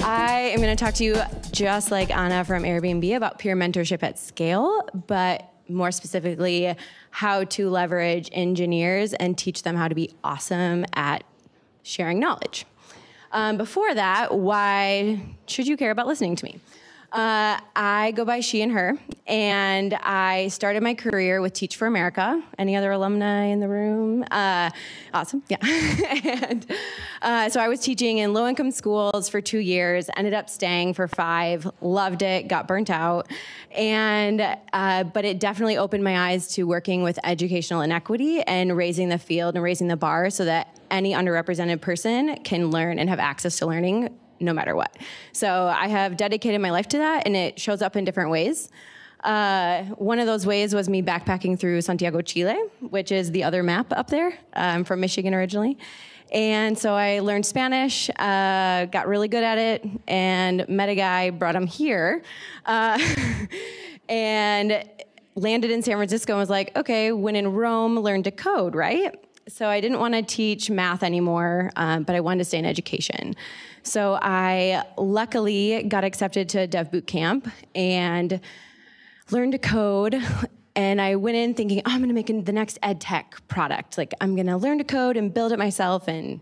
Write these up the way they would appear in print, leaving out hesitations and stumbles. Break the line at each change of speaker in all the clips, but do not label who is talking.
I am going to talk to you just like Anna from Airbnb about peer mentorship at scale, but more specifically, how to leverage engineers and teach them how to be awesome at sharing knowledge. Before that, why should you care about listening to me? I go by she and her, and I started my career with Teach for America. Any other alumni in the room? Awesome, yeah. And so I was teaching in low-income schools for 2 years, ended up staying for 5, loved it, got burnt out, and but it definitely opened my eyes to working with educational inequity and raising the field and raising the bar so that any underrepresented person can learn and have access to learning no matter what. So I have dedicated my life to that, and it shows up in different ways. One of those ways was me backpacking through Santiago, Chile, which is the other map up there. I'm from Michigan originally. And so I learned Spanish, got really good at it, and met a guy, brought him here, and landed in San Francisco and was like, okay, when in Rome, learn to code, right? So I didn't want to teach math anymore, but I wanted to stay in education. So I luckily got accepted to Dev Bootcamp and learned to code. And I went in thinking, oh, I'm going to make the next ed tech product. Like, I'm going to learn to code and build it myself and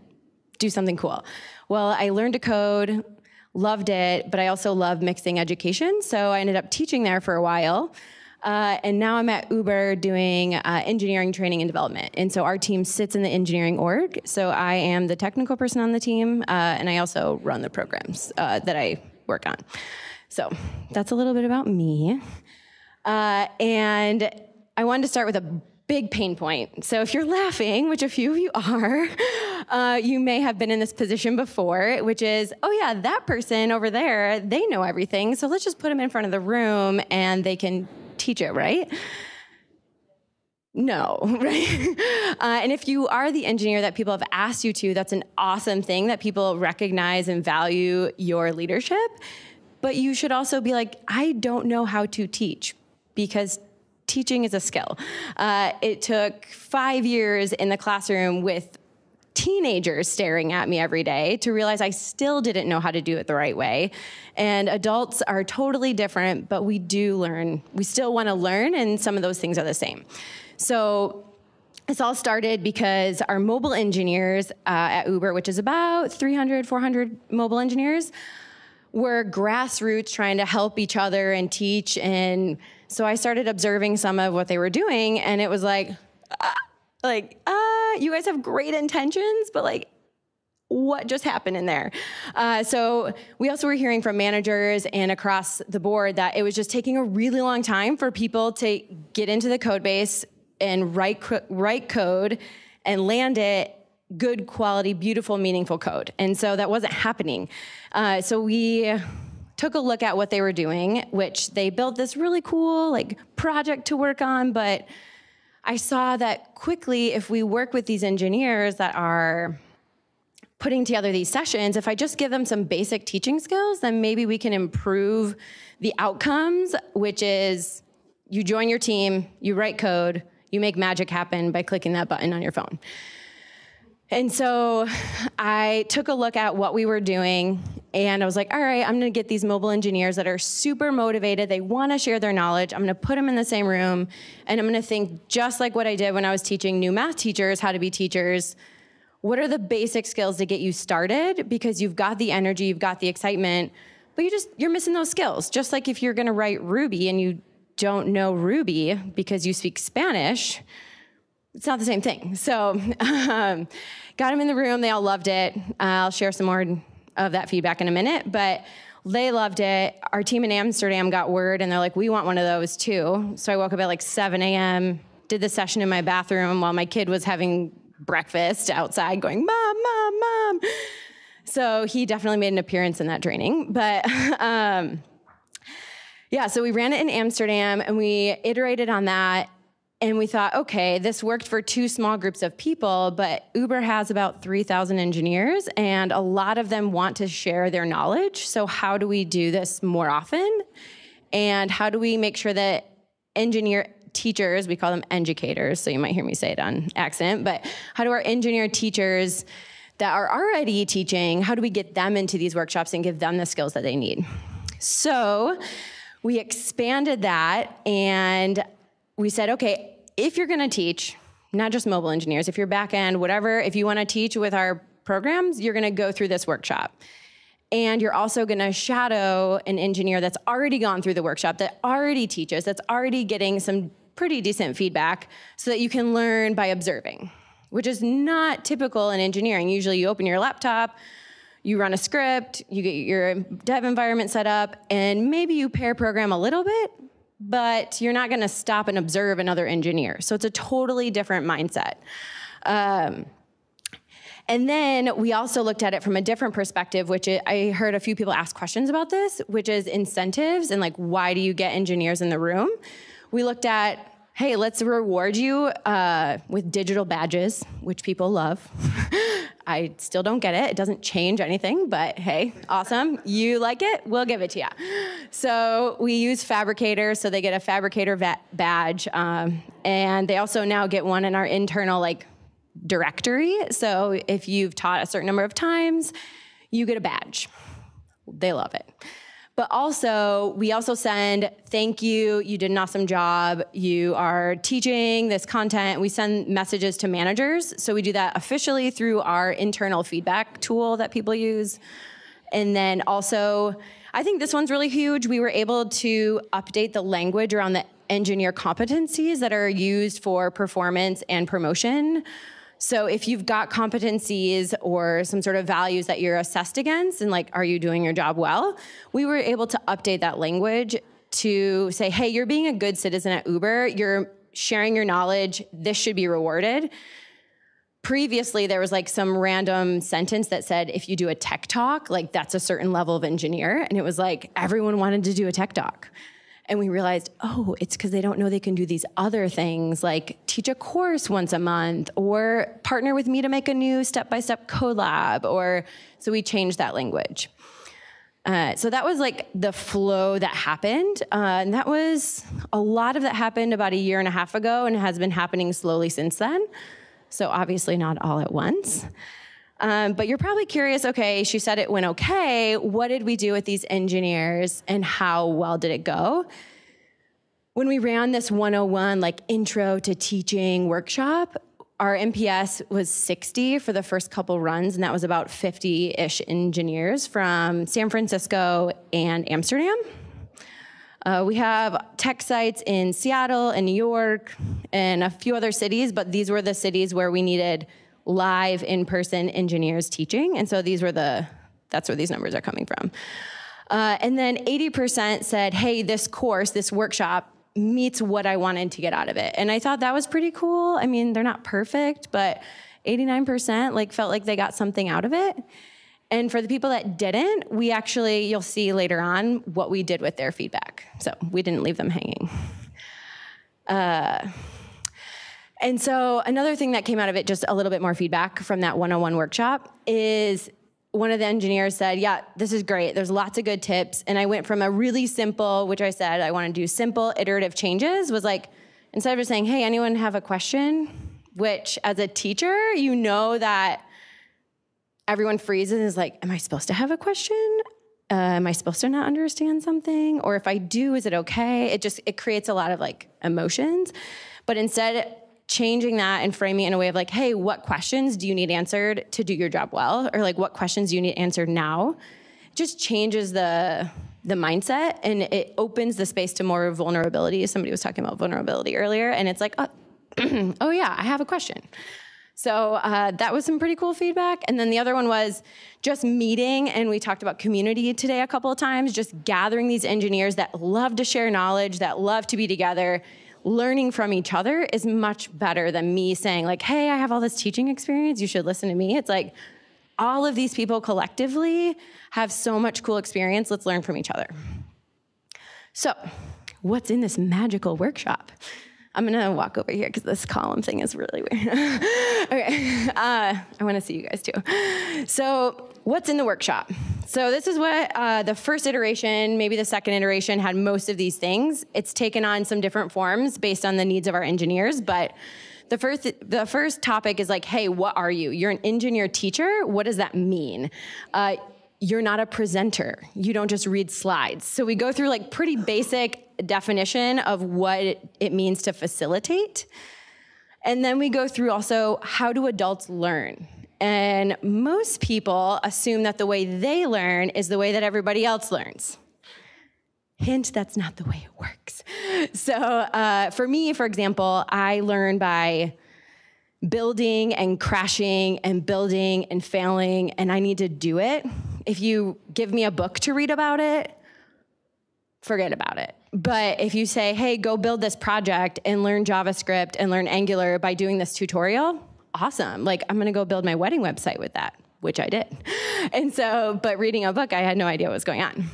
do something cool. Well, I learned to code, loved it, but I also love mixing education. So I ended up teaching there for a while. And now I'm at Uber doing engineering training and development. And so our team sits in the engineering org. So I am the technical person on the team, and I also run the programs that I work on. So that's a little bit about me. And I wanted to start with a big pain point. So if you're laughing, which a few of you are, you may have been in this position before, which is, oh yeah, that person over there, they know everything. So let's just put them in front of the room and they can teach it, right? No, right? And if you are the engineer that people have asked you to, that's an awesome thing that people recognize and value your leadership. But you should also be like, I don't know how to teach, because teaching is a skill. It took 5 years in the classroom with teenagers staring at me every day to realize I still didn't know how to do it the right way. And adults are totally different, but we do learn. We still want to learn, and some of those things are the same. So this all started because our mobile engineers at Uber, which is about 300, 400 mobile engineers, were grassroots trying to help each other and teach. And so I started observing some of what they were doing, and it was like, you guys have great intentions, but like, what just happened in there? So we also were hearing from managers and across the board that it was just taking a really long time for people to get into the code base and write code and land it good quality, beautiful, meaningful code. And so that wasn't happening. So we took a look at what they were doing, which they built this really cool like project to work on, but I saw that quickly, if we work with these engineers that are putting together these sessions, if I just give them some basic teaching skills, then maybe we can improve the outcomes, which is you join your team, you write code, you make magic happen by clicking that button on your phone. And so I took a look at what we were doing, and I was like, all right, I'm gonna get these mobile engineers that are super motivated, they wanna share their knowledge, I'm gonna put them in the same room, and I'm gonna think just like what I did when I was teaching new math teachers how to be teachers. What are the basic skills to get you started? Because you've got the energy, you've got the excitement, but you're missing those skills. Just like if you're gonna write Ruby and you don't know Ruby because you speak Spanish, it's not the same thing. So got them in the room, they all loved it. I'll share some more of that feedback in a minute, but they loved it. Our team in Amsterdam got word, and they're like, we want one of those too. So I woke up at like 7 a.m., did the session in my bathroom while my kid was having breakfast outside going, Mom, Mom, Mom. So he definitely made an appearance in that training. But yeah, so we ran it in Amsterdam, and we iterated on that. And we thought, okay, this worked for 2 small groups of people, but Uber has about 3,000 engineers, and a lot of them want to share their knowledge. So how do we do this more often? And how do we make sure that teachers, we call them educators, so you might hear me say it on accident, but how do our engineer teachers that are already teaching, how do we get them into these workshops and give them the skills that they need? So we expanded that and we said, okay, if you're gonna teach, not just mobile engineers, if you're backend, whatever, if you wanna teach with our programs, you're gonna go through this workshop. And you're also gonna shadow an engineer that's already gone through the workshop, that already teaches, that's already getting some pretty decent feedback so that you can learn by observing, which is not typical in engineering. Usually you open your laptop, you run a script, you get your dev environment set up, and maybe you pair program a little bit, but you're not gonna stop and observe another engineer. So it's a totally different mindset. And then we also looked at it from a different perspective, which I heard a few people ask questions about this, which is incentives and like, why do you get engineers in the room? We looked at, hey, let's reward you with digital badges, which people love. I still don't get it. It doesn't change anything, but hey, awesome. You like it? We'll give it to you. So we use fabricators, so they get a fabricator badge. And they also now get one in our internal directory. So if you've taught a certain number of times, you get a badge. They love it. But also, we also send, thank you, you did an awesome job, you are teaching this content. We send messages to managers. So we do that officially through our internal feedback tool that people use. And then also, I think this one's really huge. We were able to update the language around the engineer competencies that are used for performance and promotion. So if you've got competencies or some sort of values that you're assessed against and are you doing your job well, we were able to update that language to say, hey, you're being a good citizen at Uber, you're sharing your knowledge, this should be rewarded. Previously, there was some random sentence that said, if you do a tech talk, that's a certain level of engineer. And it was everyone wanted to do a tech talk. And we realized, oh, it's because they don't know they can do these other things, like teach a course once a month or partner with me to make a new step-by-step code lab. So we changed that language. So that was the flow that happened. And that was, a lot of that happened about 1.5 years ago and has been happening slowly since then. So obviously not all at once. But you're probably curious, okay, she said it went okay. What did we do with these engineers and how well did it go? When we ran this 101, intro to teaching workshop, our NPS was 60 for the first couple runs, and that was about 50-ish engineers from San Francisco and Amsterdam. We have tech sites in Seattle and New York and a few other cities, but these were the cities where we needed live in-person engineers teaching. And so that's where these numbers are coming from. And then 80% said, hey, this course, this workshop meets what I wanted to get out of it. And I thought that was pretty cool. I mean, they're not perfect, but 89% felt like they got something out of it. And for the people that didn't, you'll see later on what we did with their feedback. So we didn't leave them hanging. And so another thing that came out of it, just a little bit more feedback from that 101 workshop, is one of the engineers said, yeah, this is great. There's lots of good tips. And I went from a really simple, which I said I want to do simple iterative changes, was instead of just saying, hey, anyone have a question? Which as a teacher, you know that everyone freezes and is am I supposed to have a question? Am I supposed to not understand something? Or if I do, is it okay? It creates a lot of emotions. But instead, changing that and framing it in a way of hey, what questions do you need answered to do your job well? Or what questions do you need answered now? It just changes the mindset and it opens the space to more vulnerability. Somebody was talking about vulnerability earlier and it's oh yeah, I have a question. So that was some pretty cool feedback. And then the other one was just meeting, and we talked about community today a couple of times, just gathering these engineers that love to share knowledge, that love to be together. Learning from each other is much better than me saying hey, I have all this teaching experience, you should listen to me. It's all of these people collectively have so much cool experience, let's learn from each other. So what's in this magical workshop? I'm gonna walk over here because this column thing is really weird. Okay, I wanna see you guys too. So what's in the workshop? So this is what the first iteration, maybe the second iteration, had most of these things. It's taken on some different forms based on the needs of our engineers, but the first topic is like, hey, what are you? You're an engineer teacher. What does that mean? You're not a presenter. You don't just read slides. So we go through like pretty basic definition of what it means to facilitate. And then we go through also, how do adults learn? And most people assume that the way they learn is the way that everybody else learns. Hint, that's not the way it works. So for me, for example, I learn by building and crashing and building and failing, and I need to do it. If you give me a book to read about it, forget about it. But if you say, hey, go build this project and learn JavaScript and learn Angular by doing this tutorial, awesome. Like, I'm gonna go build my wedding website with that, which I did. And so, but reading a book, I had no idea what was going on.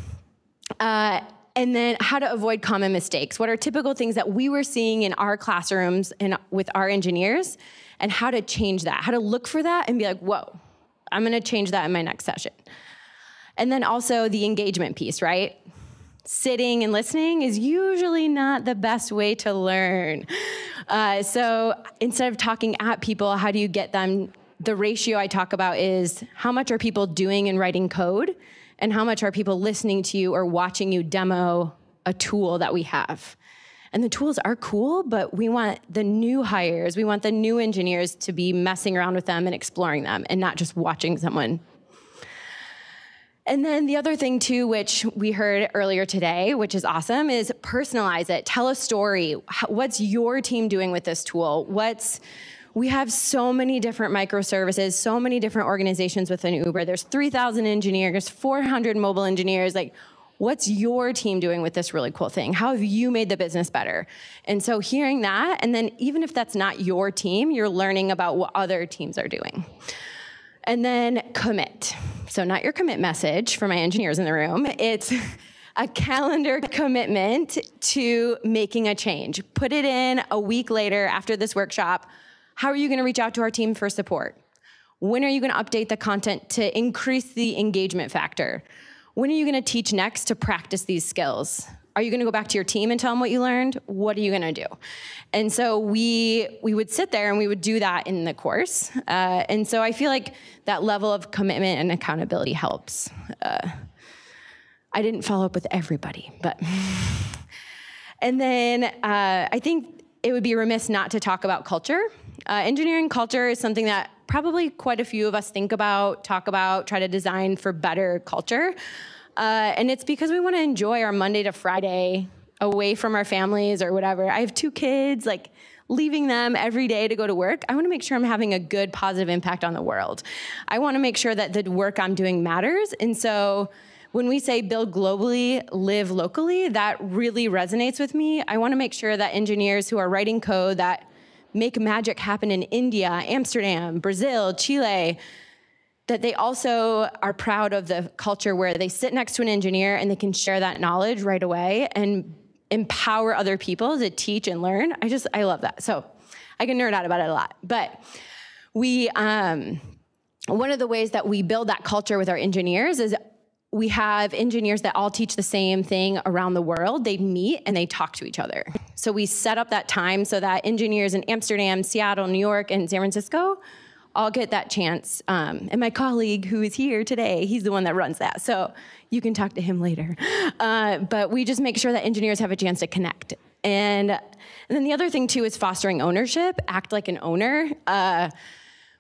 And then how to avoid common mistakes. What are typical things that we were seeing in our classrooms and with our engineers, and how to change that, how to look for that and be like, whoa, I'm gonna change that in my next session. And then also the engagement piece, right? Sitting and listening is usually not the best way to learn. So instead of talking at people, how do you get them? The ratio I talk about is how much are people doing and writing code, and how much are people listening to you or watching you demo a tool that we have. And the tools are cool, but we want the new hires, we want the new engineers to be messing around with them and exploring them and not just watching someone. And then the other thing too, which we heard earlier today, which is awesome, is personalize it. Tell a story. What's your team doing with this tool? We have so many different microservices, so many different organizations within Uber. There's 3,000 engineers, 400 mobile engineers. Like, what's your team doing with this really cool thing? How have you made the business better? And so hearing that, and then even if that's not your team, you're learning about what other teams are doing. And then commit. So not your commit message for my engineers in the room. It's a calendar commitment to making a change. Put it in a week later after this workshop. How are you going to reach out to our team for support? When are you going to update the content to increase the engagement factor? When are you going to teach next to practice these skills? Are you going to go back to your team and tell them what you learned? What are you going to do? And so we would sit there and we would do that in the course. And so I feel like that level of commitment and accountability helps. I didn't follow up with everybody, but. And then I think it would be remiss not to talk about culture. Engineering culture is something that probably quite a few of us think about, talk about, try to design for better culture. And it's because we want to enjoy our Monday to Friday away from our families or whatever. I have 2 kids, like leaving them every day to go to work. I want to make sure I'm having a good, positive impact on the world. I want to make sure that the work I'm doing matters. And so when we say build globally, live locally, that really resonates with me. I want to make sure that engineers who are writing code that make magic happen in India, Amsterdam, Brazil, Chile, that they also are proud of the culture where they sit next to an engineer and they can share that knowledge right away and empower other people to teach and learn. I love that. So I can nerd out about it a lot. But one of the ways that we build that culture with our engineers is we have engineers that all teach the same thing around the world. They meet and they talk to each other. So we set up that time so that engineers in Amsterdam, Seattle, New York, and San Francisco all get that chance. And my colleague who is here today, he's the one that runs that. So you can talk to him later. But we just make sure that engineers have a chance to connect. And then the other thing too is fostering ownership, act like an owner.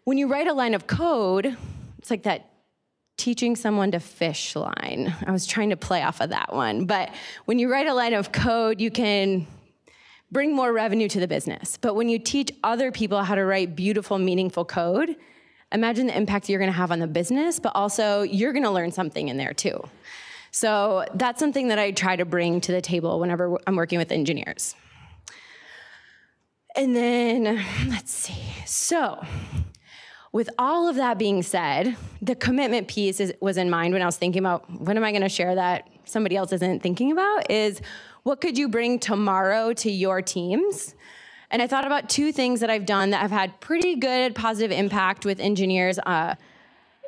When you write a line of code, it's like that teaching someone to fish line. I was trying to play off of that one. But when you write a line of code, you can bring more revenue to the business. But when you teach other people how to write beautiful, meaningful code, imagine the impact you're gonna have on the business, but also you're gonna learn something in there too. So that's something that I try to bring to the table whenever I'm working with engineers. And then, let's see. So with all of that being said, the commitment piece was in mind when I was thinking about what am I gonna share that somebody else isn't thinking about is what could you bring tomorrow to your teams? And I thought about 2 things that I've done that have had pretty good positive impact with engineers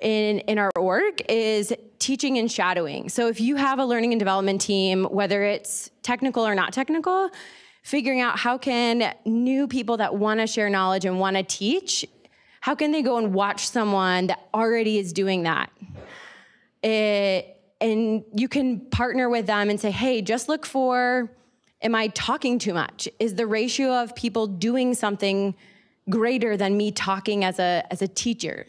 in our org is teaching and shadowing. So if you have a learning and development team, whether it's technical or not technical, figuring out how can new people that want to share knowledge and want to teach, how can they go and watch someone that already is doing that? And you can partner with them and say, hey, just look for, am I talking too much? Is the ratio of people doing something greater than me talking as a teacher?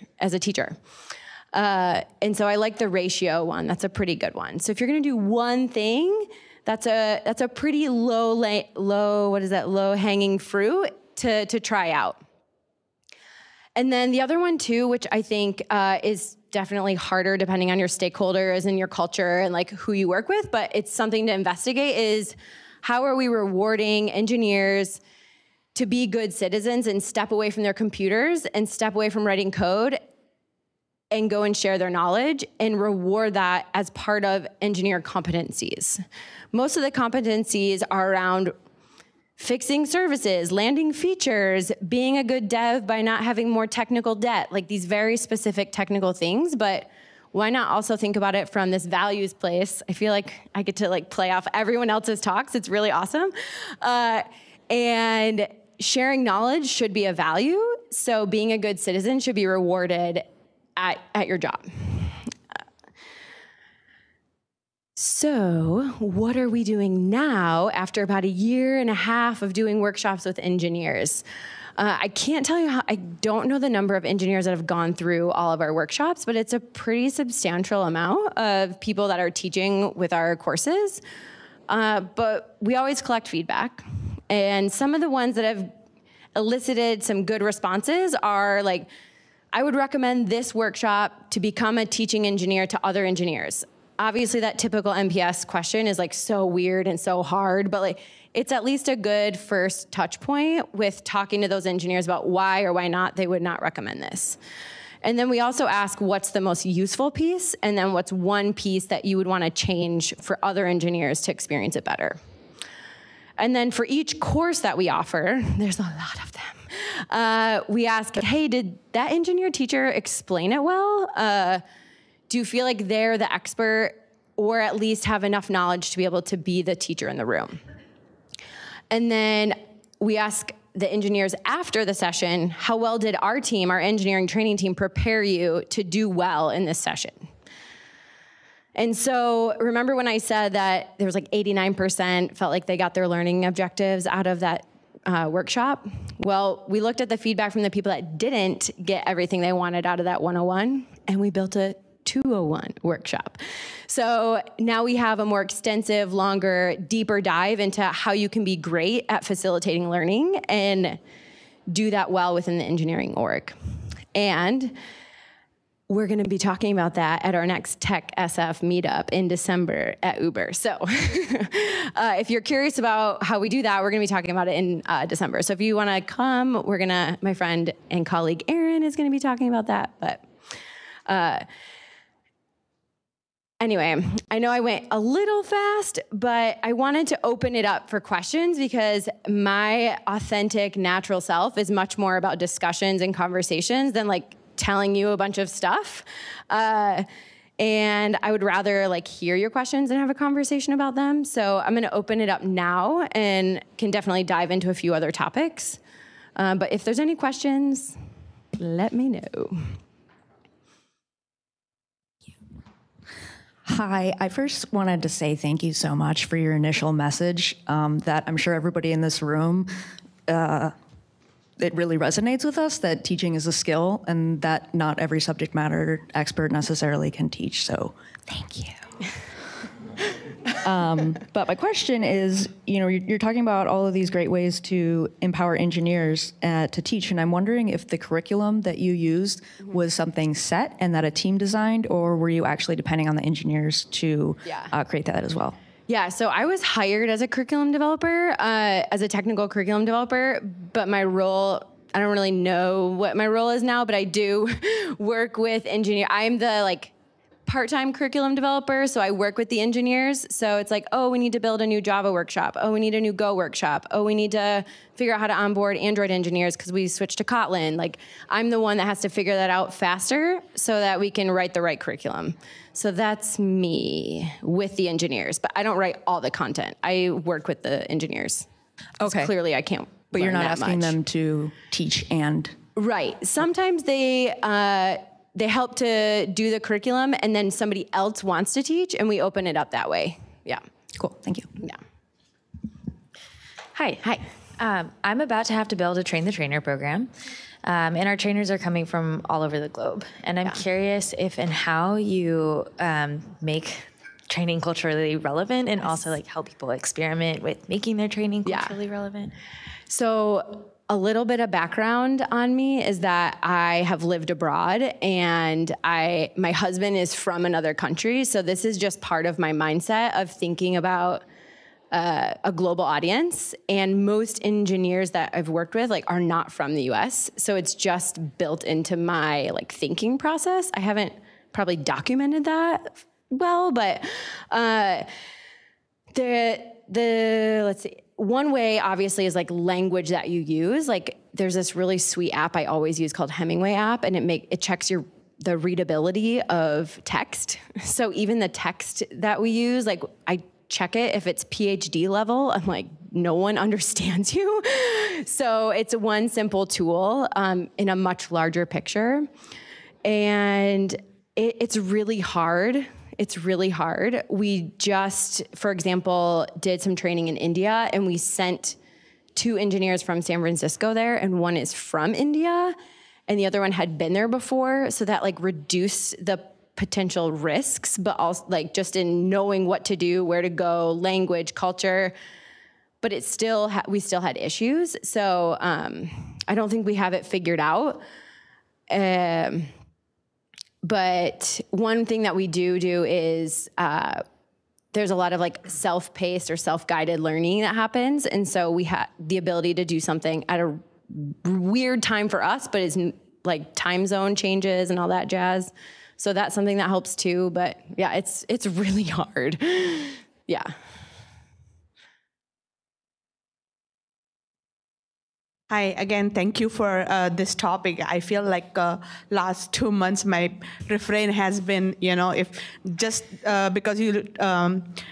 And so I like the ratio one. That's a pretty good one. So if you're going to do one thing, that's a pretty low hanging fruit to try out. And then the other one too, which I think is definitely harder depending on your stakeholders and your culture and like who you work with, but it's something to investigate, is how are we rewarding engineers to be good citizens and step away from their computers and step away from writing code and go and share their knowledge and reward that as part of engineer competencies. Most of the competencies are around fixing services, landing features, being a good dev by not having more technical debt, like these very specific technical things. But why not also think about it from this values place? I feel like I get to like play off everyone else's talks. It's really awesome. And sharing knowledge should be a value. So being a good citizen should be rewarded at your job. So what are we doing now after about a year and a half of doing workshops with engineers? I can't tell you I don't know the number of engineers that have gone through all of our workshops, but it's a pretty substantial amount of people that are teaching with our courses. But we always collect feedback. And some of the ones that have elicited some good responses are like, I would recommend this workshop to become a teaching engineer to other engineers. Obviously, that typical NPS question is like so weird and so hard, but like it's at least a good first touch point with talking to those engineers about why or why not they would not recommend this. And then we also ask what's the most useful piece, and then what's one piece that you would want to change for other engineers to experience it better. And then for each course that we offer, there's a lot of them, we ask, hey, did that engineer teacher explain it well? Do you feel like they're the expert or at least have enough knowledge to be able to be the teacher in the room? And then we ask the engineers after the session, how well did our team, our engineering training team, prepare you to do well in this session? And so remember when I said that there was like 89% felt like they got their learning objectives out of that workshop? Well, we looked at the feedback from the people that didn't get everything they wanted out of that 101, and we built a 201 workshop. So now we have a more extensive, longer, deeper dive into how you can be great at facilitating learning and do that well within the engineering org. And we're going to be talking about that at our next Tech SF meetup in December at Uber. So if you're curious about how we do that, we're going to be talking about it in December. So if you want to come, my friend and colleague Erin is going to be talking about that. But anyway, I know I went a little fast, but I wanted to open it up for questions because my authentic, natural self is much more about discussions and conversations than like telling you a bunch of stuff. And I would rather like hear your questions and have a conversation about them. So I'm going to open it up now and can definitely dive into a few other topics. But if there's any questions, let me know.
Hi, I first wanted to say thank you so much for your initial message that I'm sure everybody in this room, it really resonates with us that teaching is a skill and that not every subject matter expert necessarily can teach. So thank you. But my question is, you're talking about all of these great ways to empower engineers to teach, and I'm wondering if the curriculum that you used was something set and that a team designed, or were you actually depending on the engineers to create that as well?
Yeah, so I was hired as a curriculum developer, as a technical curriculum developer, but my role, I don't really know what my role is now, but I do work with engineers. I'm the part-time curriculum developer, so I work with the engineers. So it's like, oh, we need to build a new Java workshop. Oh, we need a new Go workshop. Oh, we need to figure out how to onboard Android engineers because we switched to Kotlin. Like, I'm the one that has to figure that out faster so that we can write the right curriculum. So that's me with the engineers, but I don't write all the content. I work with the engineers.
Okay.
Clearly I can't.
But you're not
that
asking
much.
them to teach and...
Right. Sometimes they help to do the curriculum and then somebody else wants to teach and we open it up that way. Yeah.
Cool. Thank you.
Yeah.
Hi.
Hi.
I'm about to have to build a train the trainer program. And our trainers are coming from all over the globe. And I'm curious if and how you make training culturally relevant and also like help people experiment with making their training culturally relevant.
So a little bit of background on me is that I have lived abroad and my husband is from another country. So this is just part of my mindset of thinking about a global audience. And most engineers that I've worked with like are not from the US. So it's just built into my like thinking process. I haven't probably documented that well, but let's see. One way, obviously, is like language that you use. Like, there's this really sweet app I always use called Hemingway app, and it checks the readability of text. So even the text that we use, like, I check it if it's PhD level. I'm like, no one understands you. So it's one simple tool in a much larger picture, and it's really hard. It's really hard. We just, for example, did some training in India and we sent 2 engineers from San Francisco there and one is from India and the other one had been there before. So that like reduced the potential risks, but also like just in knowing what to do, where to go, language, culture, but it still, we still had issues. So I don't think we have it figured out. But one thing that we do is there's a lot of like self-paced or self-guided learning that happens. And so we had the ability to do something at a weird time for us, but it's like time zone changes and all that jazz. So that's something that helps too. But yeah, it's really hard. Yeah.
Hi, again, thank you for this topic. I feel like last 2 months, my refrain has been, if just because you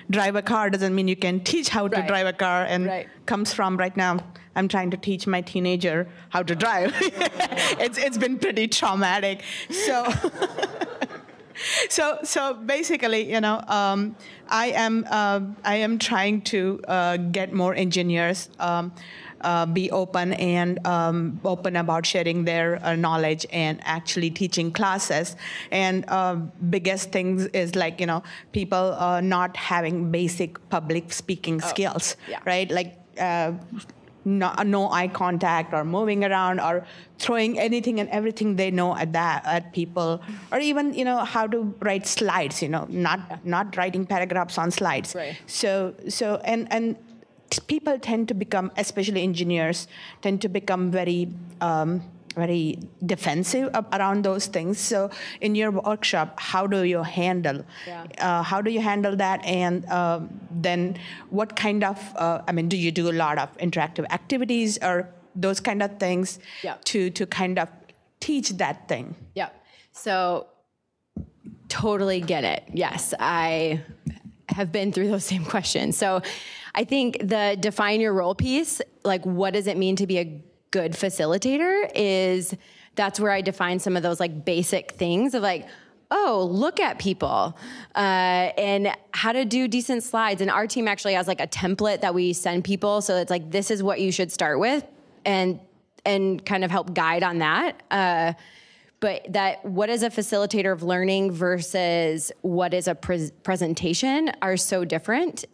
drive a car doesn't mean you can teach how to drive a car, and comes from right now, I'm trying to teach my teenager how to drive. It's been pretty traumatic. So basically, I am trying to get more engineers be open and open about sharing their knowledge and actually teaching classes. And biggest things is like, people not having basic public speaking skills, right? Like no eye contact or moving around or throwing anything and everything they know at people, or even how to write slides, not writing paragraphs on slides.
Right.
So and people tend to become, especially engineers, tend to become very very defensive around those things. So in your workshop, how do you handle that? And then what kind of, do you do a lot of interactive activities or those kind of things to kind of teach that thing?
Yeah. So totally get it. Yes, I have been through those same questions. So I think the define your role piece, like what does it mean to be a good facilitator, that's where I define some of those like basic things of like, oh, look at people and how to do decent slides. And our team actually has like a template that we send people. So it's like, this is what you should start with and kind of help guide on that. But what is a facilitator of learning versus what is a presentation are so different.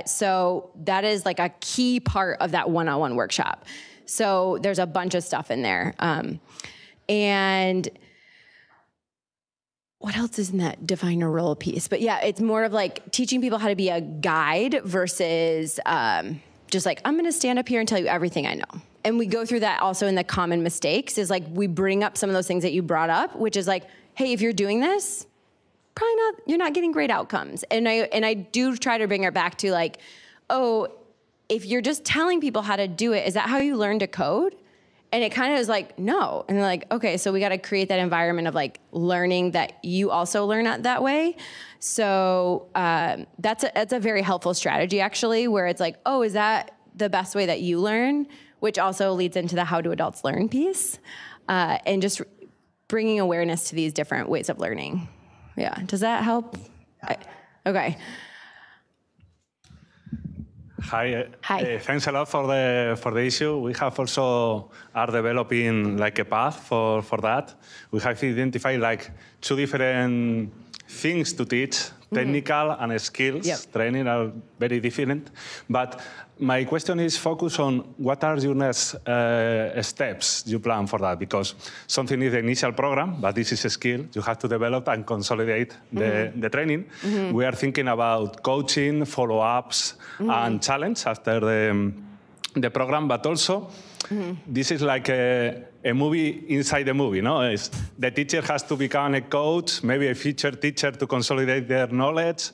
So that is like a key part of that one-on-one workshop. So there's a bunch of stuff in there. And what else is in that define your role piece? But yeah, it's more of like teaching people how to be a guide versus just like, I'm going to stand up here and tell you everything I know. And we go through that also in the common mistakes is like we bring up some of those things that you brought up, which is like, hey, if you're doing this, you're not getting great outcomes. And I do try to bring it back to like, oh, if you're just telling people how to do it, is that how you learn to code? And it kind of is like, no. And they're like, okay, so we got to create that environment of like learning that you also learn that way. So that's a very helpful strategy actually, where it's like, oh, is that the best way that you learn? Which also leads into the how do adults learn piece. And just bringing awareness to these different ways of learning. Yeah, does that help? Okay.
Hi.
Hi.
Thanks a lot for the issue. We have also are developing like a path for that. We have identified like 2 different things to teach. Technical and skills training are very different. But my question is focused on what are your next steps you plan for that? Because something is the initial program, but this is a skill. You have to develop and consolidate the training. We are thinking about coaching, follow-ups, and challenge after the program, but also this is like a movie inside the movie, no? The teacher has to become a coach, maybe a future teacher to consolidate their knowledge.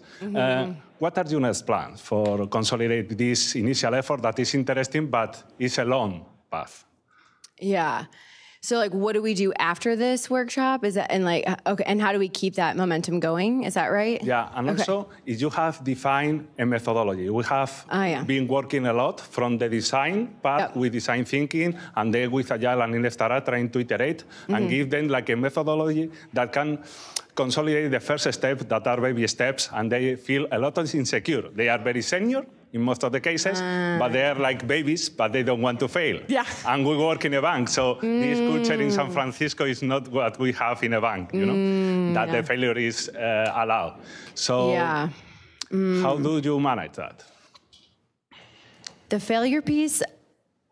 What are your next plans for consolidate this initial effort that is interesting, but is a long path?
Yeah. So like, what do we do after this workshop? Is that, and like, okay, and how do we keep that momentum going? Is that right?
Yeah, and also, if you have defined a methodology, we have been working a lot from the design part with design thinking, and then with Agile and Lean Startup trying to iterate and give them like a methodology that can consolidate the first steps that are baby steps, and they feel a lot insecure. They are very senior in most of the cases, but they are like babies, but they don't want to fail.
Yeah.
And we work in a bank, so this culture in San Francisco is not what we have in a bank, you know, that the failure is allowed. So how do you manage that?
The failure piece,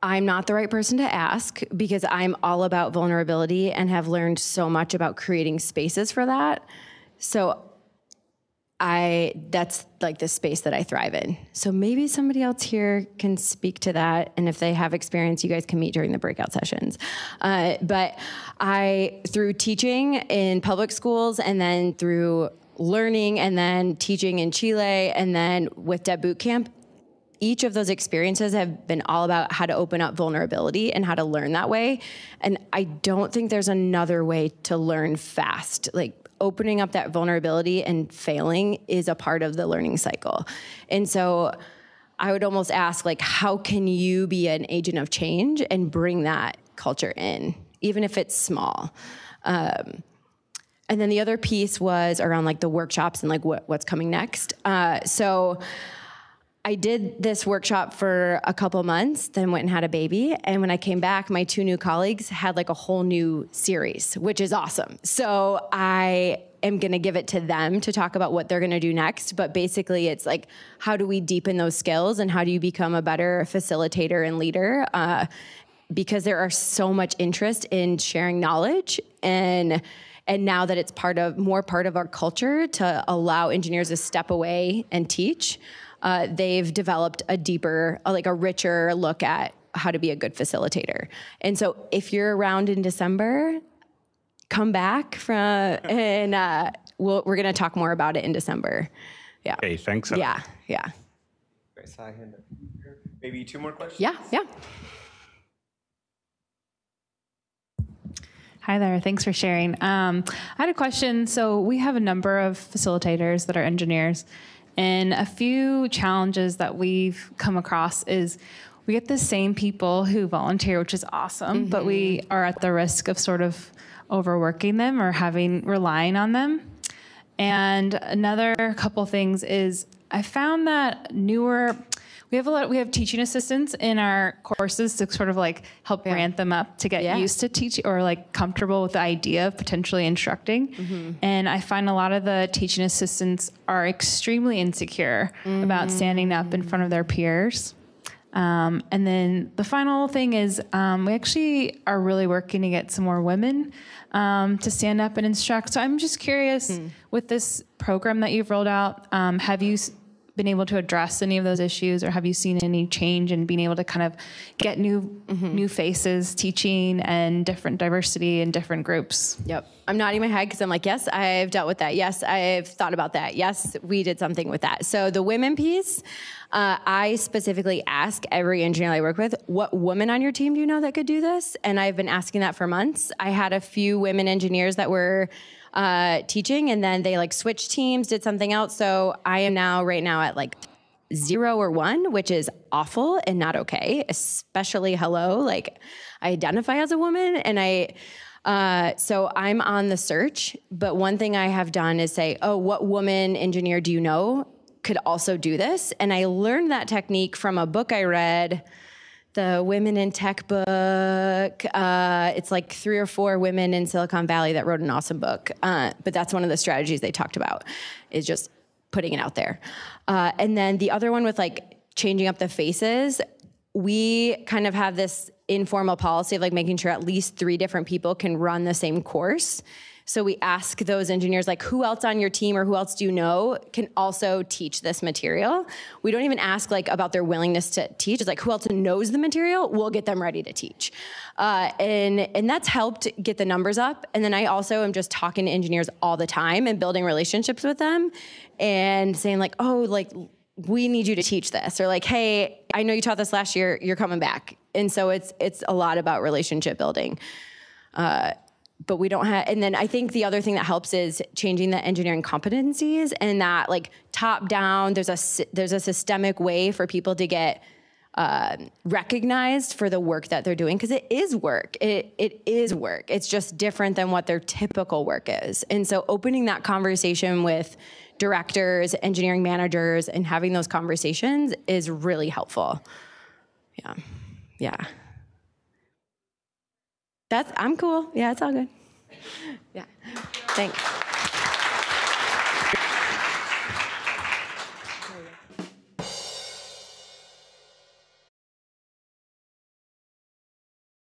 I'm not the right person to ask because I'm all about vulnerability and have learned so much about creating spaces for that. So that's like the space that I thrive in. So maybe somebody else here can speak to that. And if they have experience, you guys can meet during the breakout sessions. But through teaching in public schools and then through learning and then teaching in Chile and then with Dev Bootcamp, each of those experiences have been all about how to open up vulnerability and how to learn that way. And I don't think there's another way to learn fast. Like opening up that vulnerability and failing is a part of the learning cycle. And so I would almost ask, like, how can you be an agent of change and bring that culture in, even if it's small? And then the other piece was around like the workshops and like what's coming next. So I did this workshop for a couple months, then went and had a baby. And when I came back, my 2 new colleagues had like a whole new series, which is awesome. So I am going to give it to them to talk about what they're going to do next. But basically it's like, how do we deepen those skills and how do you become a better facilitator and leader? Because there are so much interest in sharing knowledge and now that it's more part of our culture to allow engineers to step away and teach, they've developed a deeper, like a richer look at how to be a good facilitator. And so if you're around in December, come back and we're going to talk more about it in December. Yeah.
Okay, thanks.
Yeah.
Great. So I hand it here. Maybe 2 more questions?
Yeah.
Hi there, thanks for sharing. I had a question. So we have a number of facilitators that are engineers, and a few challenges that we've come across is we get the same people who volunteer, which is awesome, but we are at the risk of sort of overworking them or relying on them. And another couple things is I found that we have teaching assistants in our courses to sort of like help ramp them up to get used to teaching or like comfortable with the idea of potentially instructing. And I find a lot of the teaching assistants are extremely insecure about standing up in front of their peers. And then the final thing is we actually are really working to get some more women to stand up and instruct. So I'm just curious, with this program that you've rolled out, have you been able to address any of those issues, or have you seen any change in being able to kind of get new faces teaching and different diversity in different groups?
Yep. I'm nodding my head because I'm like, yes, I've dealt with that. Yes, I've thought about that. Yes, we did something with that. So the women piece, I specifically ask every engineer I work with, what woman on your team do you know that could do this? And I've been asking that for months. I had a few women engineers that were teaching, and then they like switched teams, did something else. So I am right now at like 0 or 1, which is awful and not okay, especially like I identify as a woman, and so I'm on the search. But one thing I have done is say, oh, what woman engineer do you know could also do this? And I learned that technique from a book I read, the Women in Tech book. It's like 3 or 4 women in Silicon Valley that wrote an awesome book. But that's one of the strategies they talked about, is just putting it out there. And then the other one with like changing up the faces, we kind of have this informal policy of like making sure at least 3 different people can run the same course. So we ask those engineers, like, who else on your team or who else do you know can also teach this material? We don't even ask like about their willingness to teach. It's like, who else knows the material? We'll get them ready to teach. And that's helped get the numbers up. And then I also am just talking to engineers all the time and building relationships with them and saying like, oh, like, we need you to teach this, or like, hey, I know you taught this last year, you're coming back. And so it's a lot about relationship building. But we don't have, and then I think the other thing that helps is changing the engineering competencies, and that like top down, there's a systemic way for people to get recognized for the work that they're doing, because it is work. It is work. It's just different than what their typical work is. And so opening that conversation with directors, engineering managers, and having those conversations is really helpful. Yeah. I'm cool. Yeah, it's all good. Yeah. Thanks.